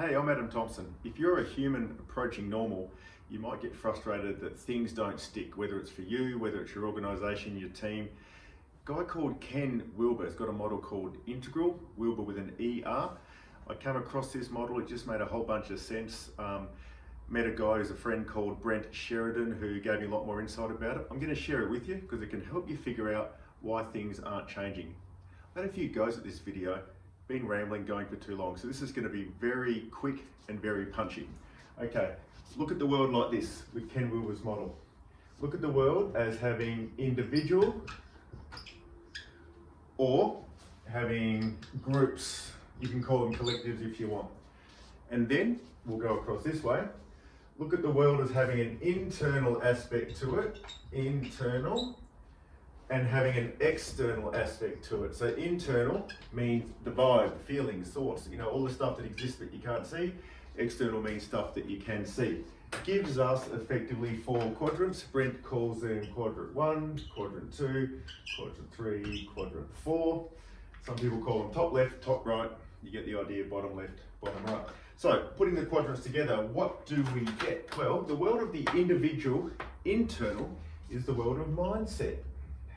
Hey, I'm Adam Thompson. If you're a human approaching normal, you might get frustrated that things don't stick, whether it's for you, whether it's your organisation, your team. A guy called Ken Wilber has got a model called Integral, Wilber with an ER. I came across this model, it just made a whole bunch of sense. Met a guy who's a friend called Brent Sheridan who gave me a lot more insight about it. I'm going to share it with you because it can help you figure out why things aren't changing. I've had a few goes at this video. Been rambling, going for too long, so this is going to be very quick and very punchy. Okay, look at the world like this with Ken Wilber's model. Look at the world as having individual or having groups. You can call them collectives if you want. And then we'll go across this way. Look at the world as having an internal aspect to it, internal, and having an external aspect to it. So internal means the vibe, feelings, thoughts, all the stuff that exists that you can't see. External means stuff that you can see. Gives us effectively 4 quadrants. Brent calls them quadrant 1, quadrant 2, quadrant 3, quadrant 4. Some people call them top left, top right. You get the idea, bottom left, bottom right. So putting the quadrants together, what do we get? Well, the world of the individual, internal, is the world of mindset.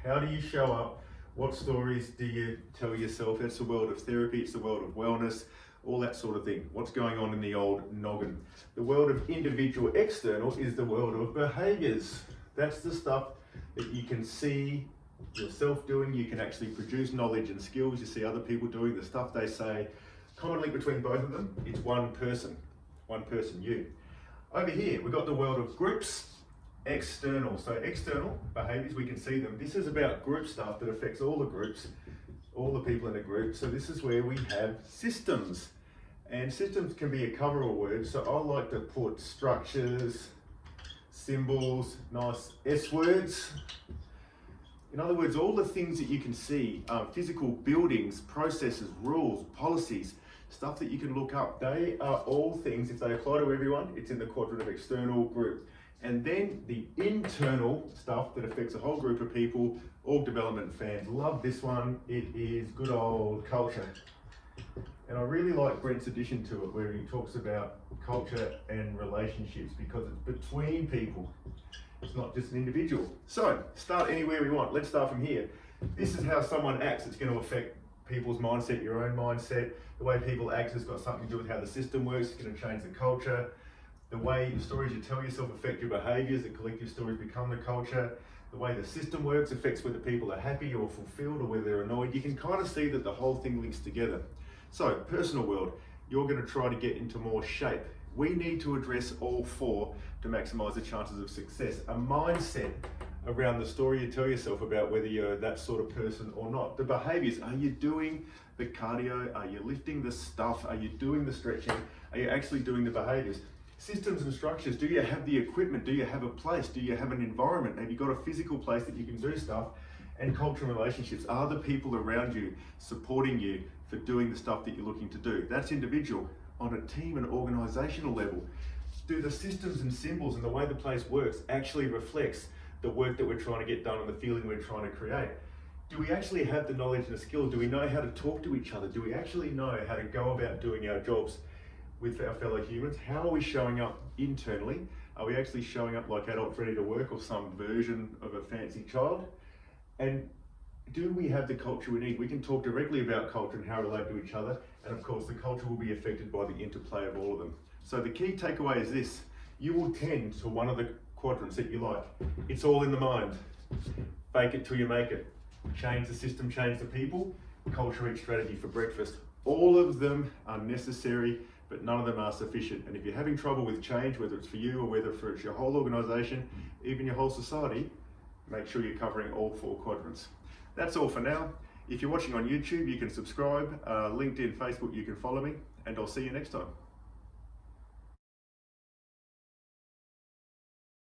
How do you show up? What stories do you tell yourself? It's the world of therapy, it's the world of wellness, all that sort of thing. What's going on in the old noggin? The world of individual external is the world of behaviors. That's the stuff that you can see yourself doing. You can actually produce knowledge and skills. You see other people doing the stuff they say. Common link between both of them, it's one person, you. Over here, we've got the world of groups. External, so external behaviors, we can see them. This is about group stuff that affects all the groups, all the people in a group. So this is where we have systems, and systems can be a coverall word. So I like to put structures, symbols, nice S words. In other words, all the things that you can see, physical buildings, processes, rules, policies, stuff that you can look up, they are all things, if they apply to everyone, it's in the quadrant of external group. And then the internal stuff that affects a whole group of people, org development fans love this one. It is good old culture. And I really like Brent's addition to it where he talks about culture and relationships because it's between people. It's not just an individual. So start anywhere we want. Let's start from here. This is how someone acts. It's going to affect people's mindset, your own mindset. The way people act has got something to do with how the system works. It's going to change the culture. The way the stories you tell yourself affect your behaviors, the collective stories become the culture. The way the system works affects whether people are happy or fulfilled or whether they're annoyed. You can kind of see that the whole thing links together. So, personal world, you're going to try to get into more shape. We need to address all 4 to maximize the chances of success. A mindset around the story you tell yourself about whether you're that sort of person or not. The behaviors, are you doing the cardio? Are you lifting the stuff? Are you doing the stretching? Are you actually doing the behaviors? Systems and structures, do you have the equipment? Do you have a place? Do you have an environment? Have you got a physical place that you can do stuff? And cultural relationships, are the people around you supporting you for doing the stuff that you're looking to do? That's individual. On a team and organizational level, do the systems and symbols and the way the place works actually reflects the work that we're trying to get done and the feeling we're trying to create? Do we actually have the knowledge and the skill? Do we know how to talk to each other? Do we actually know how to go about doing our jobs with our fellow humans? How are we showing up internally? Are we actually showing up like adults ready to work or some version of a fancy child? And do we have the culture we need? We can talk directly about culture and how we relate to each other. And of course, the culture will be affected by the interplay of all of them. So the key takeaway is this: you will tend to one of the quadrants that you like. It's all in the mind. Fake it till you make it. Change the system, change the people. Culture eats strategy for breakfast. All of them are necessary, but none of them are sufficient. And if you're having trouble with change, whether it's for you or whether it's your whole organization, even your whole society, make sure you're covering all 4 quadrants. That's all for now. If you're watching on YouTube, you can subscribe. LinkedIn, Facebook, you can follow me, and I'll see you next time.